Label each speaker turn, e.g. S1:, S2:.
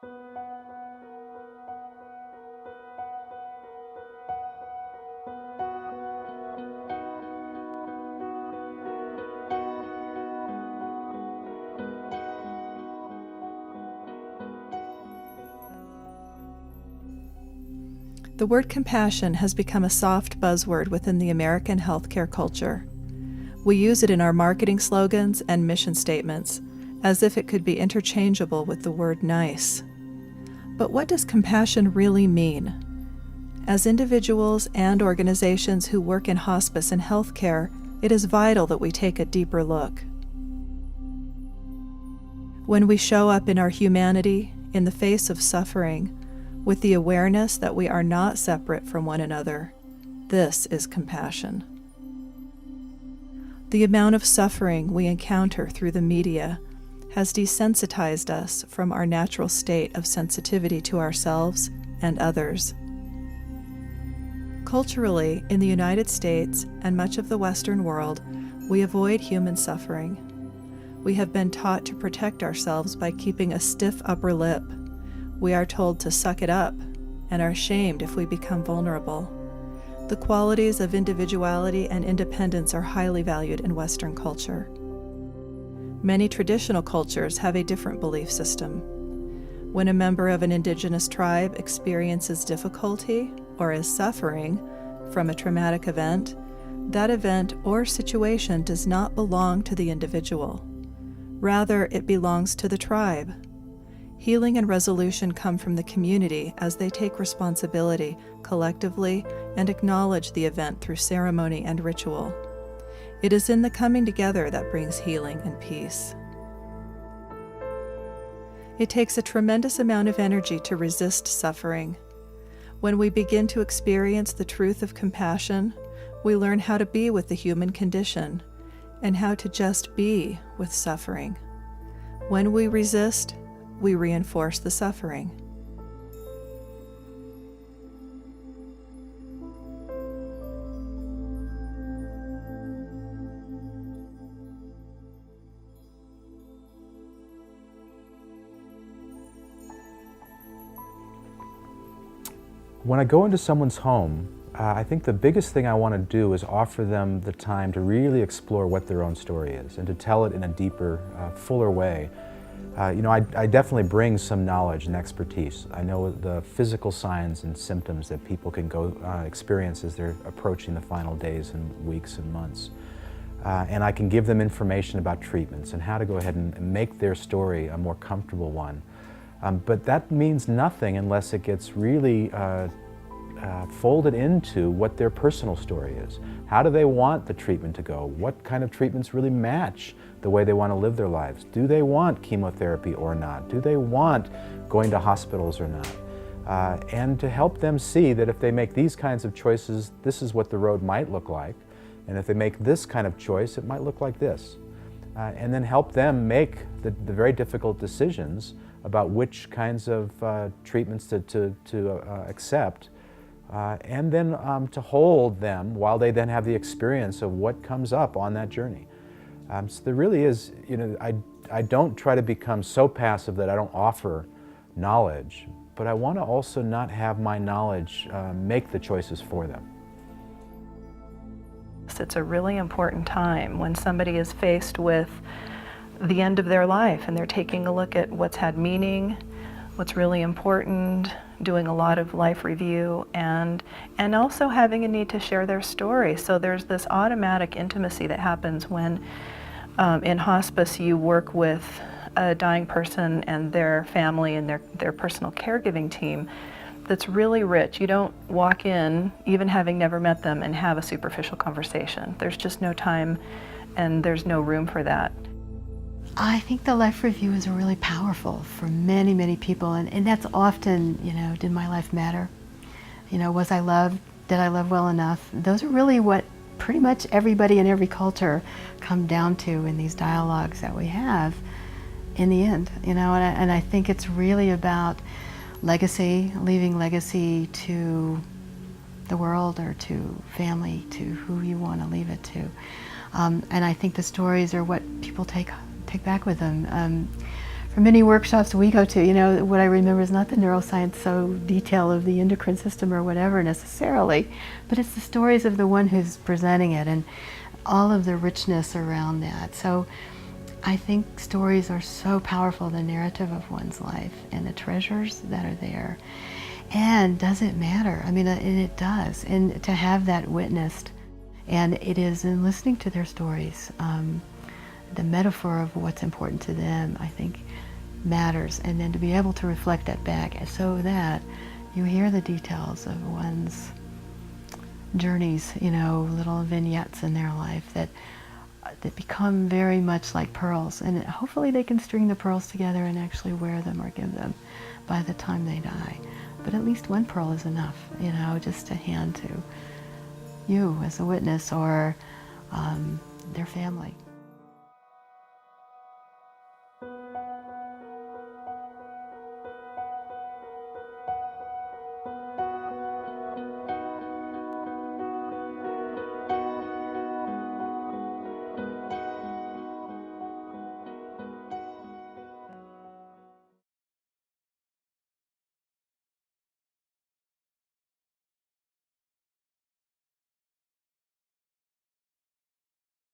S1: The word compassion has become a soft buzzword within the American healthcare culture. We use it in our marketing slogans and mission statements, as if it could be interchangeable with the word nice. But what does compassion really mean? As individuals and organizations who work in hospice and healthcare, it is vital that we take a deeper look. When we show up in our humanity, in the face of suffering, with the awareness that we are not separate from one another, this is compassion. The amount of suffering we encounter through the media has desensitized us from our natural state of sensitivity to ourselves and others. Culturally, in the United States and much of the Western world, we avoid human suffering. We have been taught to protect ourselves by keeping a stiff upper lip. We are told to suck it up and are ashamed if we become vulnerable. The qualities of individuality and independence are highly valued in Western culture. Many traditional cultures have a different belief system. When a member of an indigenous tribe experiences difficulty or is suffering from a traumatic event, that event or situation does not belong to the individual. Rather, it belongs to the tribe. Healing and resolution come from the community as they take responsibility collectively and acknowledge the event through ceremony and ritual. It is in the coming together that brings healing and peace. It takes a tremendous amount of energy to resist suffering. When we begin to experience the truth of compassion, we learn how to be with the human condition and how to just be with suffering. When we resist, we reinforce the suffering.
S2: When I go into someone's home, I think the biggest thing I want to do is offer them the time to really explore what their own story is and to tell it in a deeper, fuller way. I definitely bring some knowledge and expertise. I know the physical signs and symptoms that people can experience as they're approaching the final days and weeks and months. And I can give them information about treatments and how to go ahead and make their story a more comfortable one. But that means nothing unless it gets really folded into what their personal story is. How do they want the treatment to go? What kind of treatments really match the way they want to live their lives? Do they want chemotherapy or not? Do they want going to hospitals or not? And to help them see that if they make these kinds of choices, this is what the road might look like. And if they make this kind of choice, it might look like this. And then help them make the very difficult decisions about which kinds of treatments to accept. And then to hold them while they then have the experience of what comes up on that journey. So there really is, I don't try to become so passive that I don't offer knowledge, but I want to also not have my knowledge make the choices for them.
S1: It's a really important time when somebody is faced with the end of their life and they're taking a look at what's had meaning, what's really important, doing a lot of life review, and also having a need to share their story. So there's this automatic intimacy that happens when in hospice you work with a dying person and their family and their personal caregiving team that's really rich. You don't walk in, even having never met them, and have a superficial conversation. There's just no time and there's no room for that.
S3: I think the life review is really powerful for many, many people, and that's often, did my life matter? Was I loved? Did I love well enough? Those are really what pretty much everybody in every culture come down to in these dialogues that we have in the end, and I think it's really about legacy, leaving legacy to the world or to family, to who you want to leave it to. And I think the stories are what people take back with them. for many workshops we go to, you know, what I remember is not the neuroscience so detail of the endocrine system or whatever necessarily, but it's the stories of the one who's presenting it and all of the richness around that. So I think stories are so powerful, the narrative of one's life and the treasures that are there. And does it matter? I mean, and it does. And to have that witnessed, and it is in listening to their stories, the metaphor of what's important to them, I think, matters. And then to be able to reflect that back so that you hear the details of one's journeys, you know, little vignettes in their life that become very much like pearls. And hopefully they can string the pearls together and actually wear them or give them by the time they die. But at least one pearl is enough, you know, just to hand to you as a witness or their family.